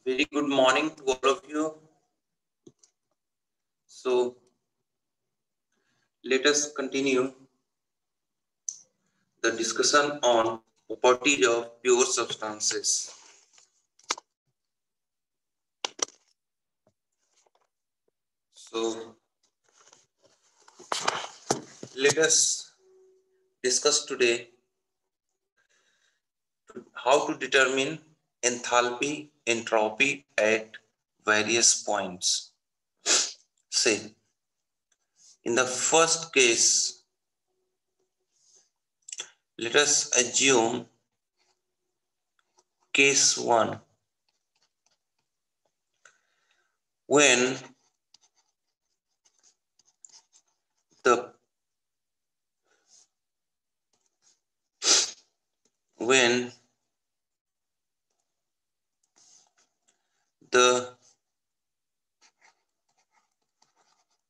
Very good morning to all of you. So let us continue the discussion on properties of pure substances. So let us discuss today how to determine enthalpy, entropy at various points. Say, in the first case, let us assume case 1, when the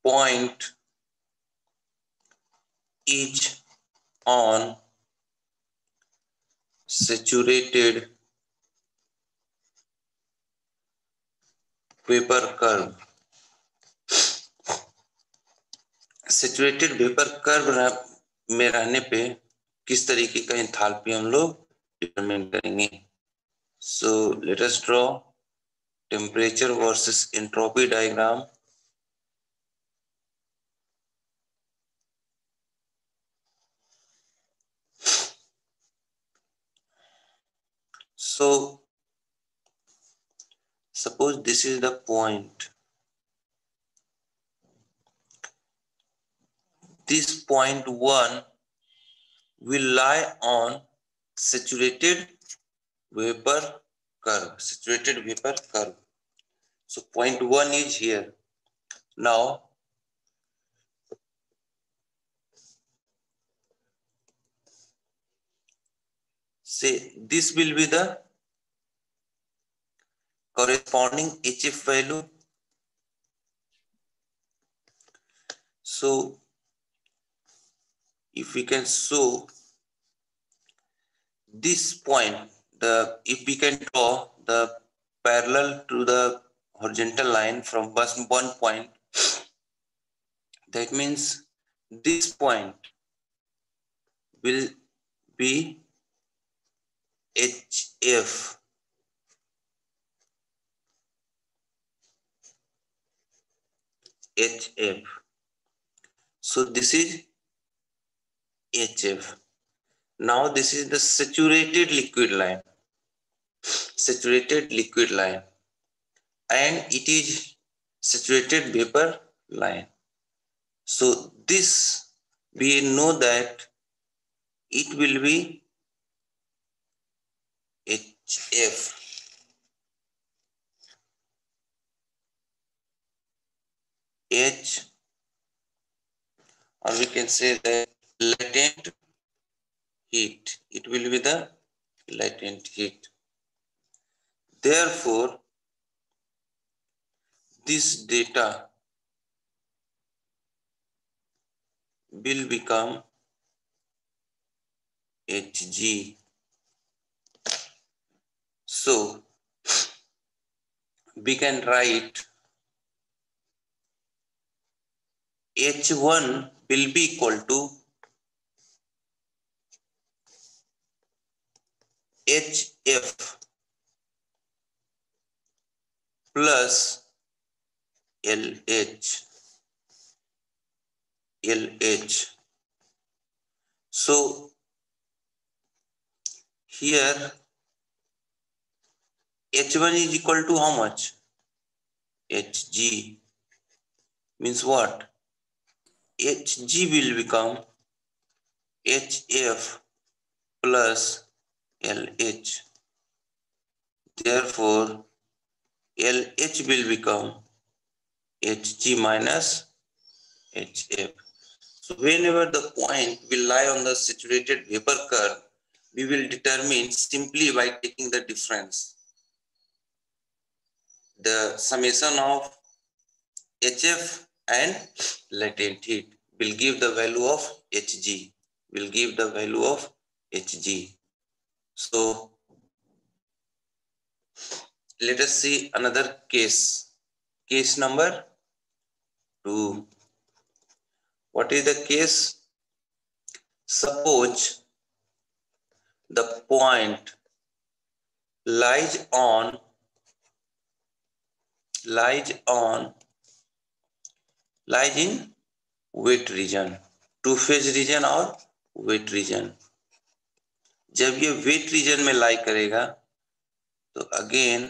point is on saturated vapour curve. Saturated vapour curve में रहने पे किस तरीके का enthalpy हम लोग determine करेंगे. So let us draw temperature versus entropy diagram. So suppose this is the point. This point 1 will lie on saturated vapor curve. Saturated vapor curve. So point 1 is here. Now say this will be the corresponding HF value. So if we can show this point, if we can draw the parallel to the horizontal line from one point, that means this point will be HF. So this is HF. Now this is the saturated liquid line. Saturated liquid line. And it is saturated vapor line. So this we know that it will be HF. H, or we can say that latent heat. It will be the latent heat. Therefore, this data will become Hg. So we can write H1 will be equal to HF plus LH. So here H1 is equal to how much? Hg. Means what? Hg will become HF plus LH. Therefore, LH will become Hg minus HF. So whenever the point will lie on the saturated vapor curve, we will determine simply by taking the difference. The summation of HF and latent heat will give the value of Hg. Will give the value of Hg. So let us see another case. Case number 2. What is the case? Suppose the point lies in wet region, two phase region और wet region. जब ये wait reason में लाई करेगा तो again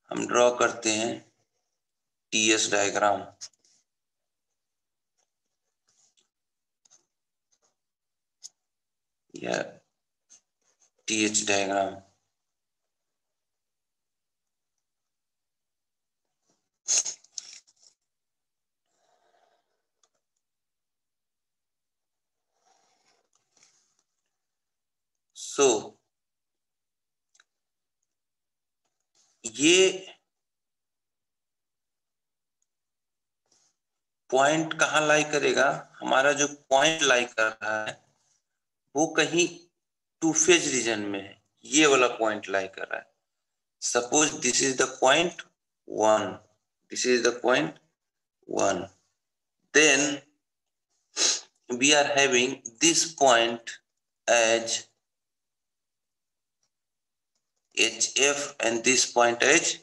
हम draw करते हैं TS diagram. या टीएच डायग्राम. सो ये पॉइंट कहाँ लाई करेगा? हमारा जो पॉइंट लाई कर रहा है वो कहीं टू फेज रीजन में है. ये वाला पॉइंट लाई कर रहा है. Suppose this is the point 1, this is the point 1. Then we are having this point as HF and this point as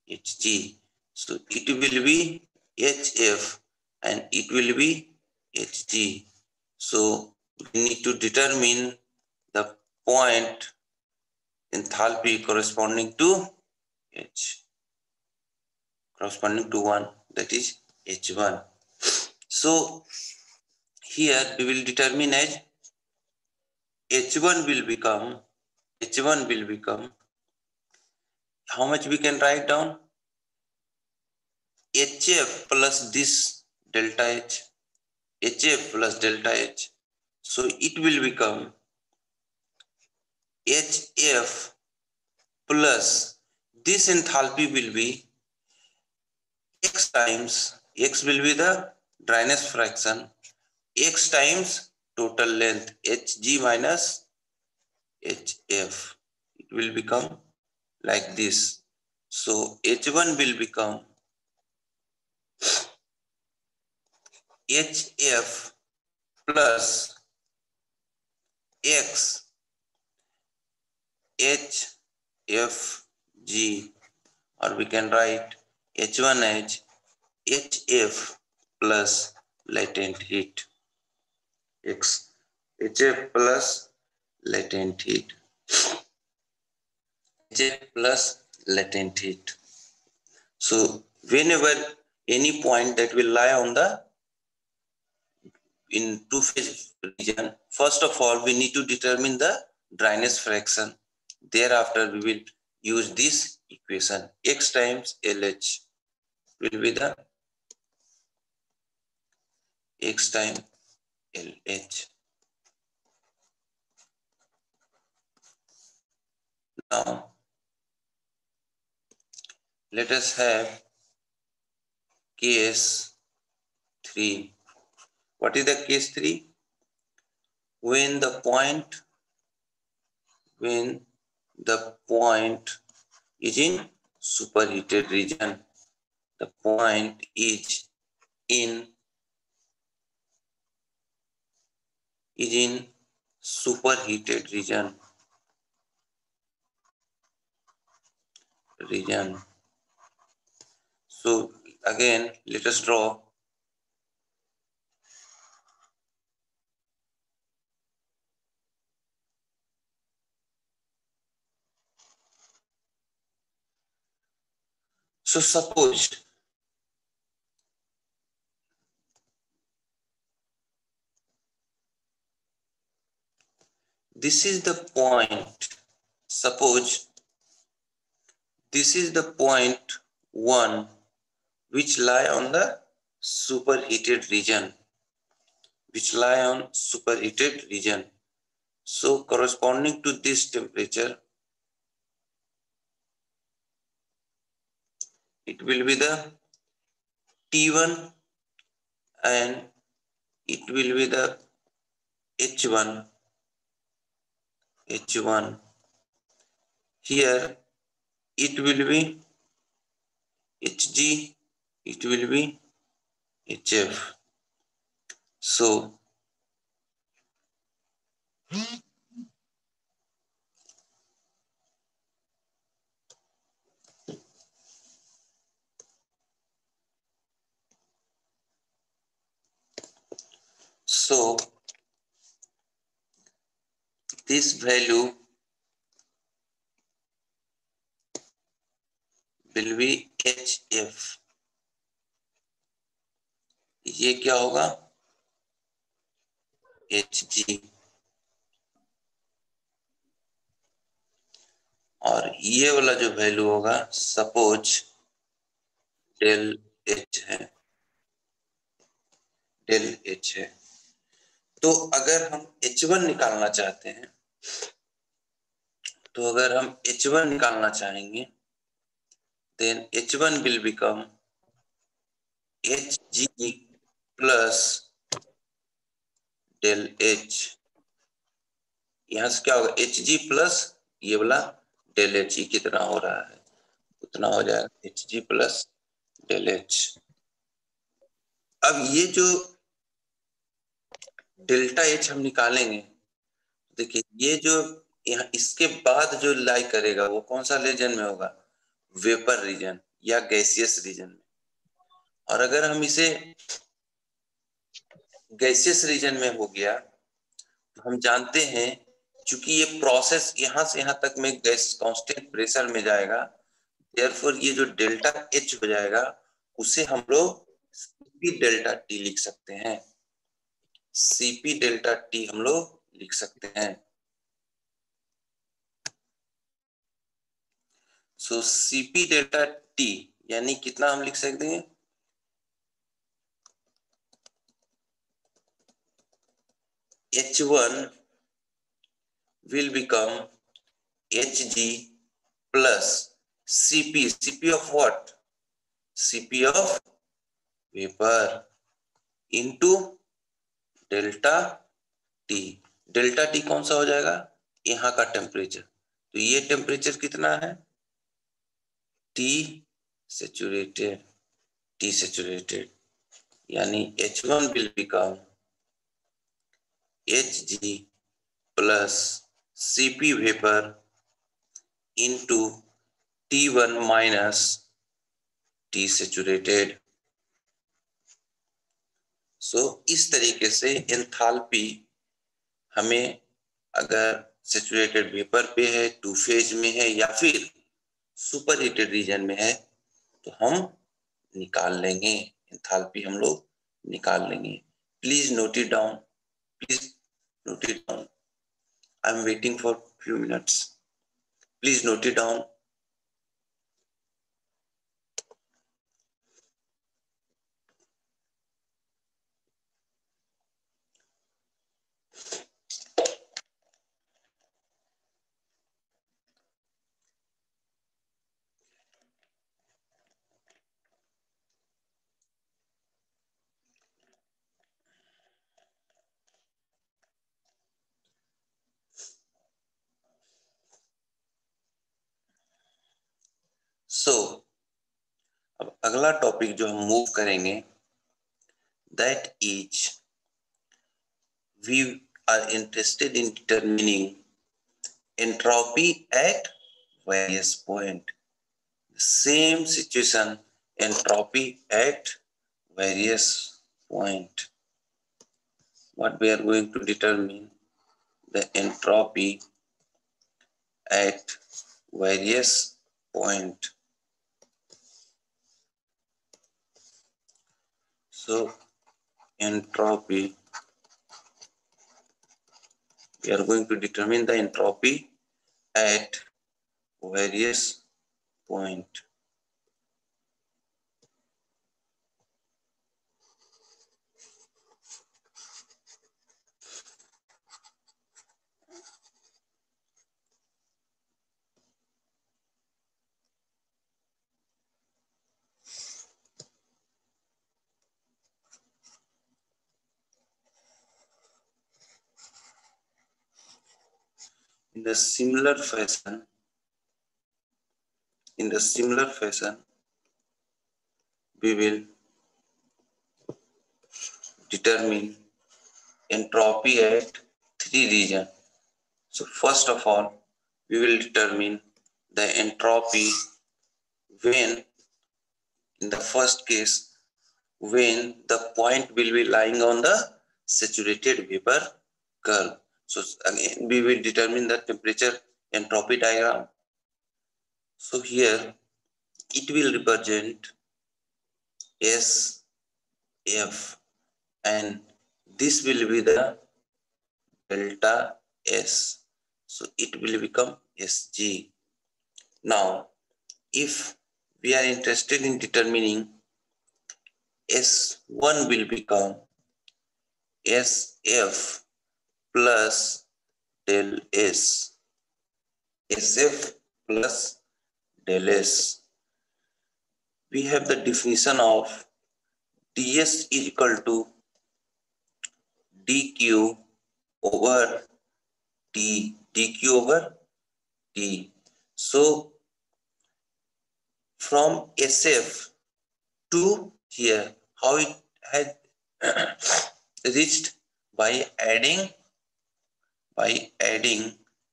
HG. So it will be HF and it will be HG. So we need to determine the point enthalpy corresponding to H, corresponding to 1, that is H1. So here we will determine as H1 will become how much we can write down? HF plus this delta H, HF plus delta H. So it will become HF plus this enthalpy will be X times, X will be the dryness fraction, X times total length Hg minus HF. It will become like this. So H1 will become HF plus X HFG, or we can write H1 as HF plus latent heat. X HF plus latent heat. HF plus latent heat. So whenever any point that will lie on the in two phase region, first of all we need to determine the dryness fraction. Thereafter we will use this equation. X times LH will be the X times LH. Now let us have case 3. What is the case 3? When the point is in superheated region. The point is in superheated region. So again, let us draw. So suppose this is the point. Suppose this is the point 1 which lie on the superheated region. So corresponding to this temperature, it will be the T1 and it will be the H1. Here it will be Hg, it will be Hf. So this value will be Hf. ये क्या होगा? Hg. और ये वाला जो value होगा, suppose del H है, del H है, तो अगर हम H1 निकालना चाहते हैं, तो अगर हम H1 निकालना चाहेंगे, then H1 will become Hg plus del H. यहां से क्या होगा? Hg प्लस ये वाला डेल H. कितना हो रहा है? उतना हो जाएगा Hg प्लस डेल H. अब ये जो डेल्टा H हम निकालेंगे, देखिए ये जो यहाँ इसके बाद जो लाई करेगा वो कौन सा रीजन में होगा? वेपर रीजन या गैसियस रीजन में. और अगर हम इसे गैसियस रीजन में हो गया, तो हम जानते हैं चूंकि ये प्रोसेस यहां से यहां तक में गैस कांस्टेंट प्रेशर में जाएगा, देयरफॉर ये जो डेल्टा H हो जाएगा उसे हम लोग Cp डेल्टा T लिख सकते हैं. Cp डेल्टा T हम लोग लिख सकते हैं. सो Cp डेल्टा T यानी कितना हम लिख सकते हैं? H1 will become Hg plus Cp. Cp of what? Cp of vapor into delta T. Delta T कौन सा हो जाएगा? यहाँ का टेम्परेचर. तो ये टेम्परेचर कितना है? T saturated. T सैचुरेटेड यानी H1 will become Hg plus Cp vapor into T1 minus T saturated. So इस तरीके से एंथैल्पी हमें अगर सैचुरेटेड वेपर पे है, टू फेज में है या फिर सुपर हीटेड रीजन में है, तो हम निकाल लेंगे. एंथैल्पी हम लोग निकाल लेंगे. Please note it down. Please note it down. I am waiting for few minutes. Please note it down. So अब अगला टॉपिक जो हम मूव करेंगे, that is we are interested in determining entropy at various point. Same situation, entropy at various point. What we are going to determine? The entropy at various point. So entropy, we are going to determine the entropy at various point. In a similar fashion, in the similar fashion, we will determine entropy at three regions. So first of all, we will determine the entropy when, in the first case, when the point will be lying on the saturated vapor curve. So again, we will determine the temperature entropy diagram. So here it will represent SF, and this will be the delta S. So it will become Sg. Now, if we are interested in determining S1 will become SF plus del S. SF plus del S. We have the definition of ds is equal to dq over t, dq over t. So from SF to here, how it had reached by adding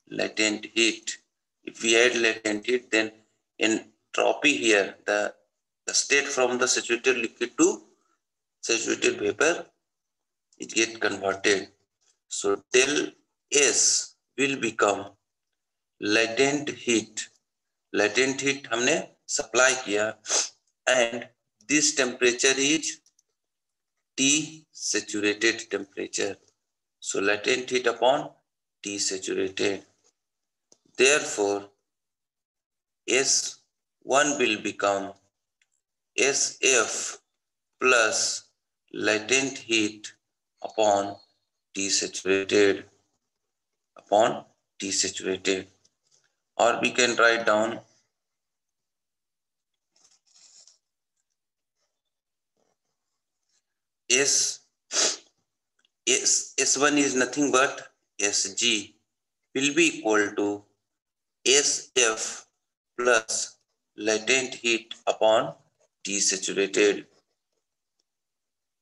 latent heat. If we add latent heat, then entropy here, the state from the saturated liquid to saturated vapor, it get converted. So del S will become latent heat. Latent heat हमने supply किया, and this temperature is T saturated temperature. So latent heat upon T saturated. Therefore, S1 will become SF plus latent heat upon T saturated, or we can write down S1 is nothing but Sg will be equal to SF plus latent heat upon T saturated.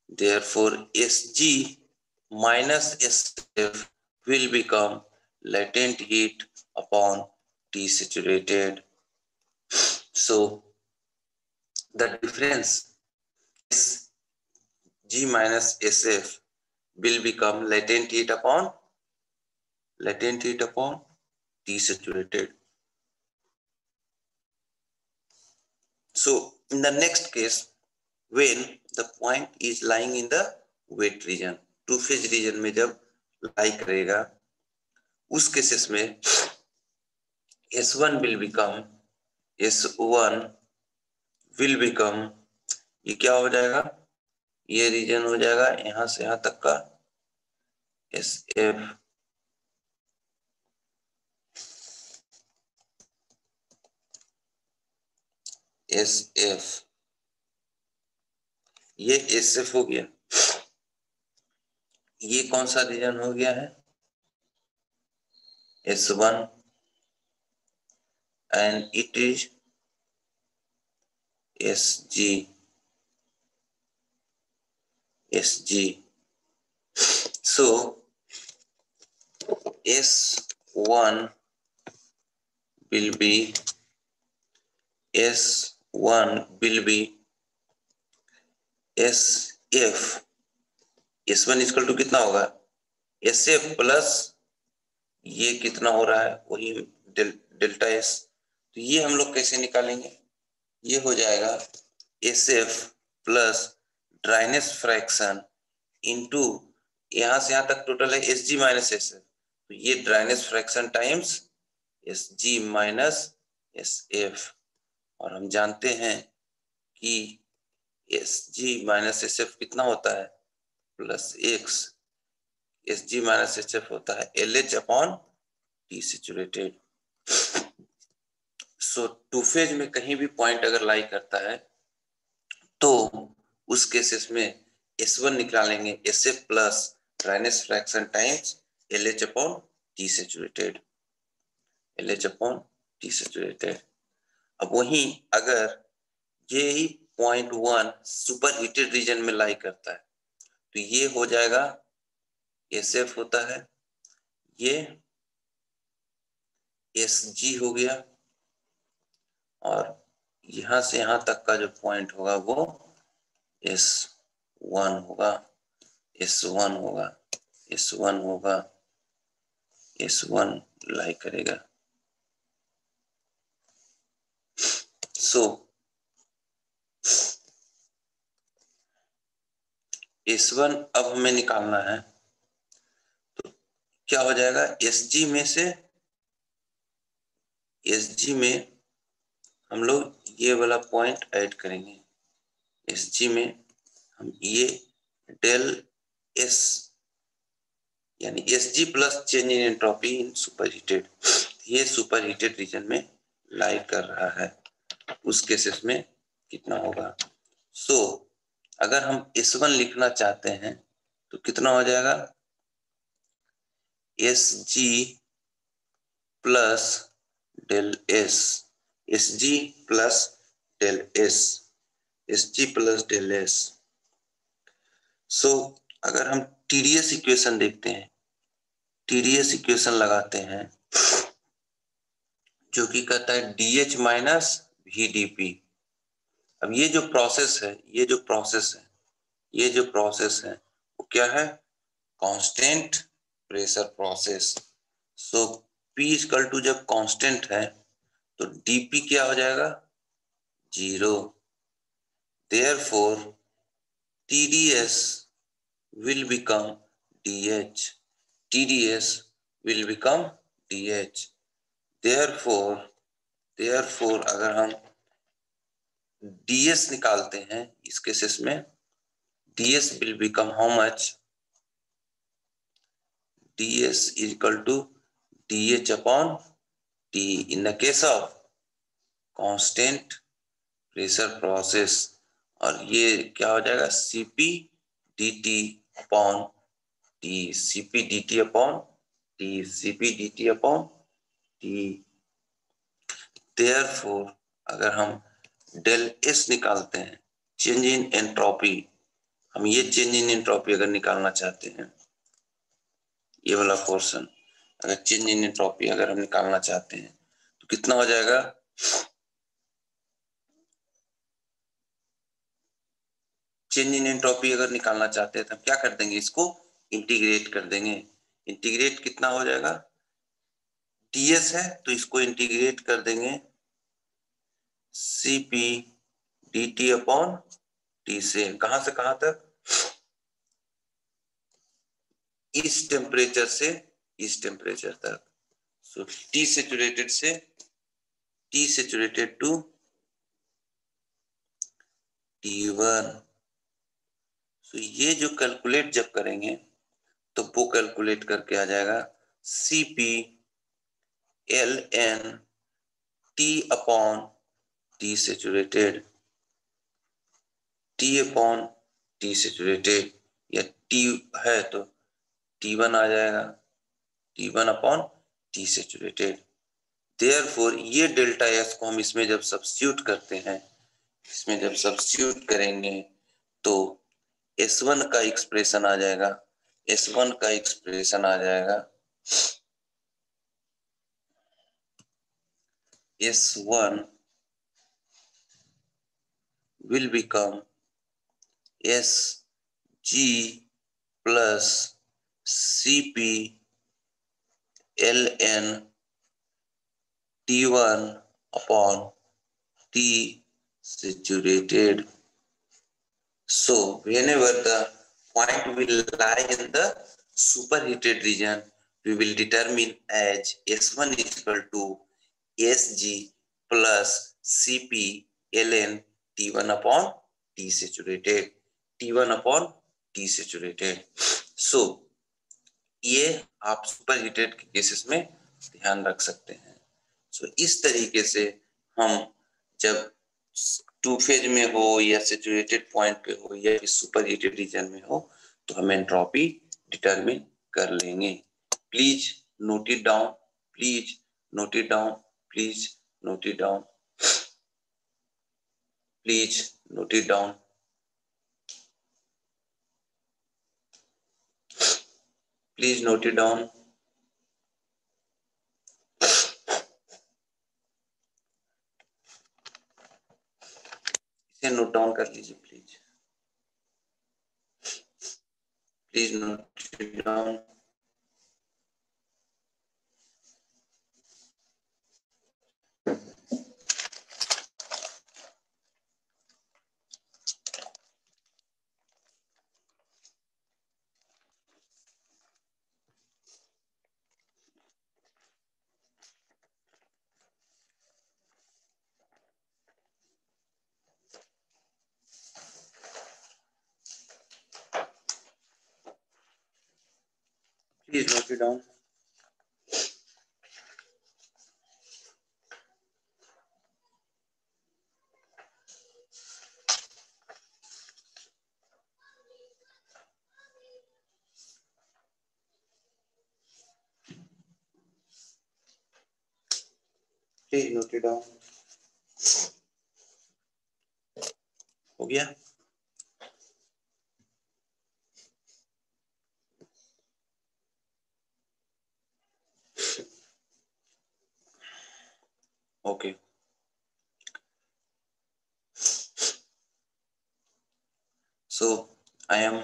Therefore, Sg minus SF will become latent heat upon T saturated. So the difference Sg minus SF will become latent heat upon T saturated. So in the next case, when the point is lying in the wet region, two phase region में जब lie करेगा, उस cases में S1 will become ये क्या हो जाएगा, ये रीजन हो जाएगा यहां से यहां तक का SF, ये SF हो गया. ये कौन सा रीजन हो गया है, S1, and it is Sg. So S1 will be SF. S1 equal to कितना होगा, SF प्लस ये कितना हो रहा है, वही डेल्टा S. तो ये हम लोग कैसे निकालेंगे, ये हो जाएगा SF plus dryness fraction into यहां से यहां तक टोटल है Sg माइनस SF, तो ये dryness fraction times Sg minus SF, और हम जानते हैं कि Sg माइनस SF कितना होता है, plus X. Sg minus SF होता है LH अपॉन T सैचुरेटेड. सो टू फेज में कहीं भी पॉइंट अगर लाई करता है तो उस केसेस में S1 निकालेंगे SF plus dryness fraction times LH upon T saturated. अब वहीं अगर ये ही 0.1 सुपर हीटेड रीजन में लाई करता है तो ये हो जाएगा SF होता है, ये SG हो गया, और यहां से यहां तक का जो पॉइंट होगा वो S1 होगा, S1 होगा, S1 होगा, S1 लाई करेगा। सो S1 अब हमें निकालना है, तो क्या हो जाएगा, SG में से, SG में हम लोग ये वाला पॉइंट ऐड करेंगे, SG में हम ये डेल S यानी SG plus change in entropy in superheated, ये सुपरहीटेड रीजन में लाई कर रहा है, उस केसेस में कितना होगा। सो अगर हम S1 लिखना चाहते हैं तो कितना हो जाएगा, SG plus del S, SG plus del S, SG plus del S। So अगर हम TDS इक्वेशन देखते हैं, TDS इक्वेशन लगाते हैं जो कि कहता है DH माइनस VDP। अब ये जो प्रोसेस है, ये जो प्रोसेस है, ये जो प्रोसेस है वो क्या है, constant pressure process. So P equal to जब कांस्टेंट है तो DP क्या हो जाएगा, 0। Therefore TDS will become DH, TDS will become DH। therefore अगर हम DS निकालते हैं इस केसेस में, DS will become how much, DS is equal to DH upon T in the case of constant pressure process, और ये क्या हो जाएगा, CP DT upon T, CP DT upon T, CP DT upon T। Therefore अगर हम del S निकालते हैं, change in entropy, हम ये चेंज इन एंट्रोपी अगर निकालना चाहते हैं, ये वाला पोर्शन अगर चेंज इन एंट्रोपी अगर हम निकालना चाहते हैं तो कितना हो जाएगा, चेंज इन एंट्रोपी अगर निकालना चाहते हैं तो हम क्या कर देंगे, इसको इंटीग्रेट कर देंगे। इंटीग्रेट कितना हो जाएगा, TS है तो इसको इंटीग्रेट कर देंगे CP DT अपॉन T से, कहां से कहां तक, इस टेम्परेचर से इस टेम्परेचर तक। सो T सैचुरेटेड से T सैचुरेटेड टू T1। सो ये जो कैलकुलेट जब करेंगे तो वो कैलकुलेट करके आ जाएगा CP LN T upon T saturated, T upon T saturated, या T है तो T1 आ जाएगा, T1 upon T saturated. Therefore ये डेल्टा S को हम इसमें जब सब्स्टिट्यूट करते हैं, इसमें जब सब्स्टिट्यूट करेंगे तो S1 का एक्सप्रेशन आ जाएगा, S1 का एक्सप्रेशन आ जाएगा S1 will become SG plus CP LN T1 upon T saturated। So whenever the point will lie in the superheated region, we will determine as S1 is equal to SG plus CP ln T1 upon T saturated, T1 upon T saturated। So ये आप superheated के cases में ध्यान रख सकते हैं। सो इस तरीके से हम जब टू फेज में हो या सैचुरेटेड पॉइंट पे हो या सुपरहीटेड रीजन में हो तो हम एंट्रोपी डिटरमिन कर लेंगे। Please note it down, please note it down, please note it down. Please note it down. Please note it down. इसे नोट डाउन कर लीजिए please. Please note it down. Please note it down. Please note it down. हो गया? Okay. So I am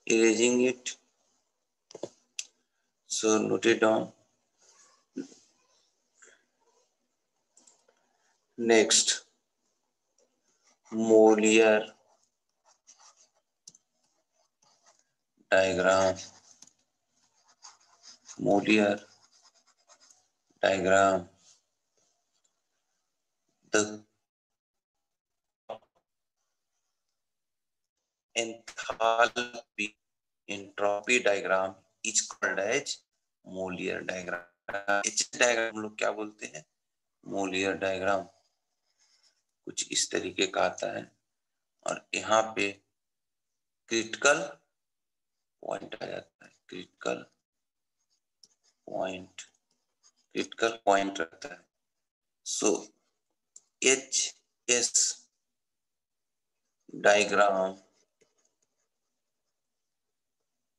erasing it. So note it down. Next, Mollier diagram. Mollier diagram. The entropy diagram is called as Mollier diagram. HS diagram हम लोग क्या बोलते हैं? Mollier diagram कुछ इस तरीके का आता है और यहाँ पे क्रिटिकल पॉइंट आ जाता है. क्रिटिकल पॉइंट रहता है. So HS diagram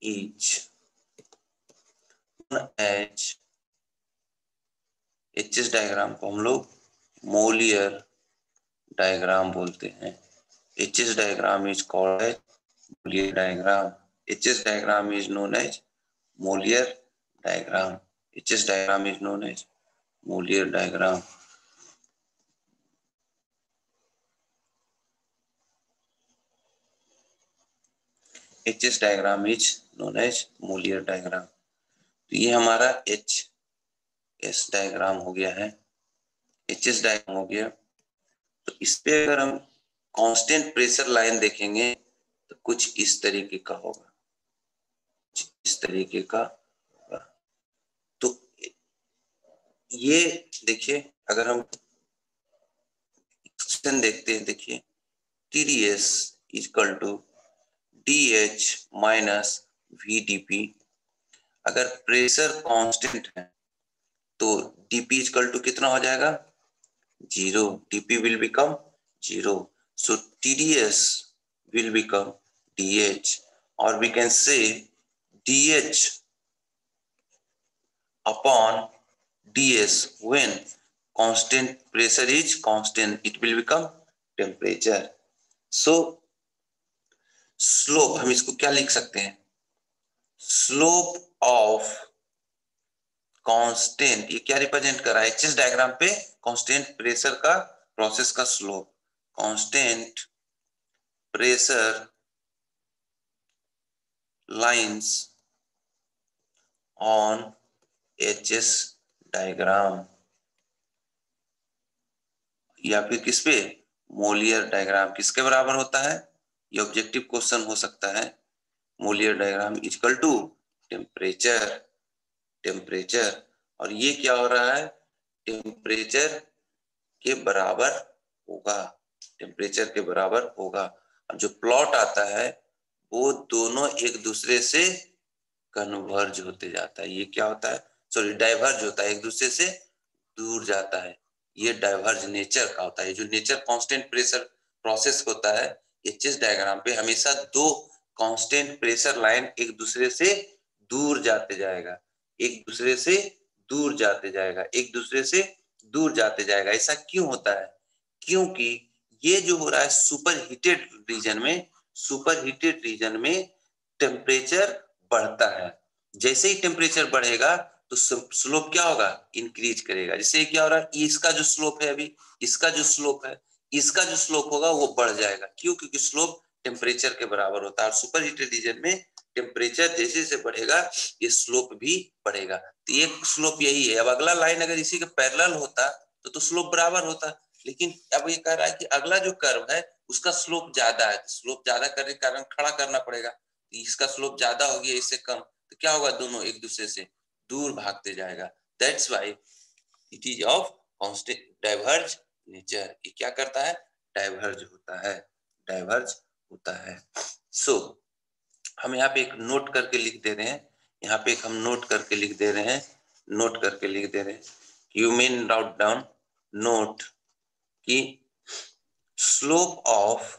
is as HS diagram को हम लोग मोलियर डायग्राम बोलते हैं. HS diagram is called as Mollier diagram. HS diagram is known as Mollier diagram. HS diagram is known as Mollier diagram. HS diagram is known as Mollier diagram. तो ये हमारा HS diagram हो गया है. HS diagram हो गया. तो इस पे अगर हम कांस्टेंट प्रेशर लाइन देखेंगे तो कुछ इस तरीके का होगा. इस तरीके का होगा. तो ये देखिए, अगर हम एक्सप्रेशन देखते हैं, देखिए TdS equal to DH minus VdP. अगर प्रेशर कांस्टेंट है तो dP इक्वल टू कितना हो जाएगा? 0. dP will become 0. So TdS will become DH, or we can say DH upon DS. When constant pressure is constant, it will become temperature. So slope, हम इसको क्या लिख सकते हैं? स्लोप ऑफ कांस्टेंट, ये क्या रिप्रेजेंट कर रहा है? एचएस डायग्राम पे कांस्टेंट प्रेशर का प्रोसेस का slope. Constant pressure lines on HS diagram, या फिर किस पे? Molière diagram. किसके बराबर होता है? ये ऑब्जेक्टिव क्वेश्चन हो सकता है. Mollier diagram equal to temperature. और ये क्या हो रहा है? टेम्परेचर के बराबर होगा. टेम्परेचर के बराबर होगा. और जो प्लॉट आता है वो दोनों एक दूसरे से कन्वर्ज होते जाता है. ये क्या होता है? सॉरी, डाइवर्ज होता है, एक दूसरे से दूर जाता है. ये डाइवर्ज नेचर का होता है. जो नेचर कांस्टेंट प्रेशर प्रोसेस होता है एचएस डायग्राम पे, हमेशा दो कांस्टेंट प्रेशर लाइन एक दूसरे से दूर जाते जाएगा, एक दूसरे से दूर जाते जाएगा, एक दूसरे से दूर जाते जाएगा। ऐसा क्यों होता है? क्योंकि ये जो हो रहा है सुपर हीटेड रीजन में, सुपर हीटेड रीजन में टेम्परेचर बढ़ता है। जैसे ही टेम्परेचर बढ़ेगा तो स्लोप क्या होगा? इंक्रीज करेगा। जैसे क्या हो रहा है, इसका जो स्लोप है अभी, इसका जो स्लोप है, इसका जो स्लोप होगा वो बढ़ जाएगा। क्यों? क्योंकि स्लोप टेम्परेचर के बराबर होता है और सुपर हीटेड रीजन में टेम्परेचर जैसे जैसे बढ़ेगा ये स्लोप भी बढ़ेगा। तो ये स्लोप यही है। अब अगला लाइन अगर इसी के पैरेलल होता तो स्लोप बराबर होता, लेकिन अब ये कह रहा है कि अगला जो कर्व है उसका स्लोप ज्यादा है, स्लोप ज्यादा करने के कारण खड़ा करना पड़ेगा। इसका स्लोप ज्यादा हो गया इससे कम, तो क्या होगा? दोनों एक दूसरे से दूर भागते जाएगा। That's why it is of constant diverge nature. ये क्या करता है? डाइवर्ज होता है, डाइवर्ज होता है। सो हम यहाँ पे एक नोट करके लिख दे रहे हैं, यहाँ पे एक हम नोट करके लिख दे रहे हैं, नोट करके लिख दे रहे हैं। You mean wrote down note कि slope of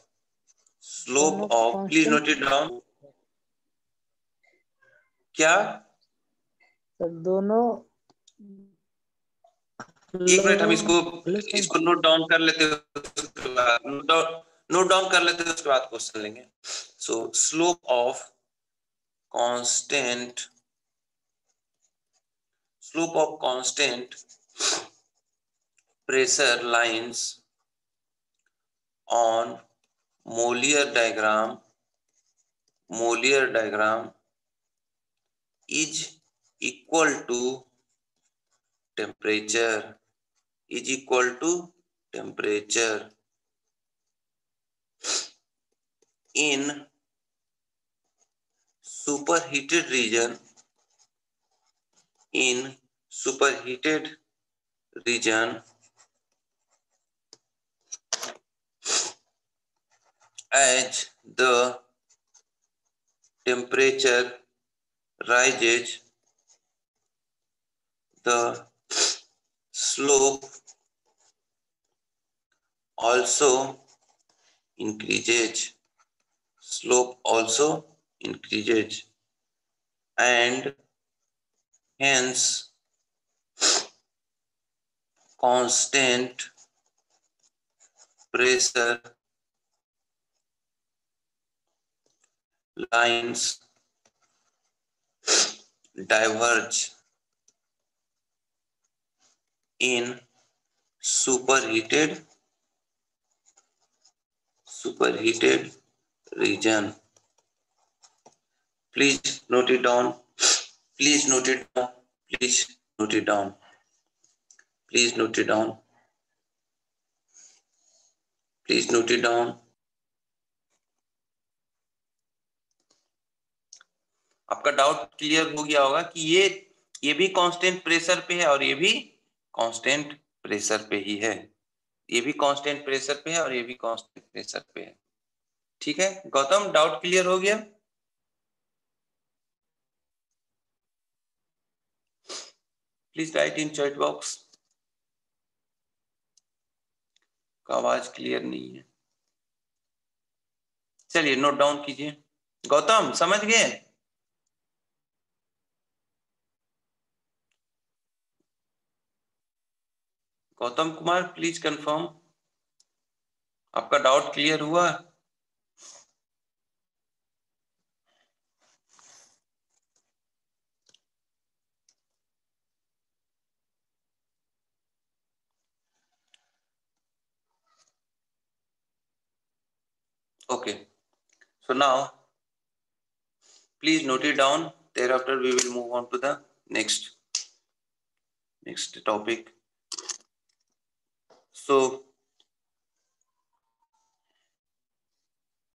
please note it down. क्या सर दोनों एक मिनट हम इसको नोट डाउन कर लेते हैं, नोट डाउन कर लेते हैं, उसके बाद क्वेश्चन लेंगे। सो slope of constant, slope of constant pressure lines on Mollier diagram is equal to temperature, is equal to temperature in superheated region, in superheated region as the temperature rises, the slope also increases, slope also increases, and hence constant pressure lines diverge in superheated region. Please note it down. Please note it down. Please note it down. Please note it down. Please note it down. आपका doubt clear हो गया होगा कि ये भी constant pressure पे है और ये भी कांस्टेंट प्रेशर पे ही है, ये भी कांस्टेंट प्रेशर पे है और ये भी कांस्टेंट प्रेशर पे है। ठीक है गौतम, डाउट क्लियर हो गया? Please right in chat box. का आवाज क्लियर नहीं है, चलिए नोट डाउन कीजिए। गौतम समझ गए? गौतम कुमार प्लीज कंफर्म, आपका डाउट क्लियर हुआ? Okay, so now please note it down. Thereafter we will move on to the next topic. So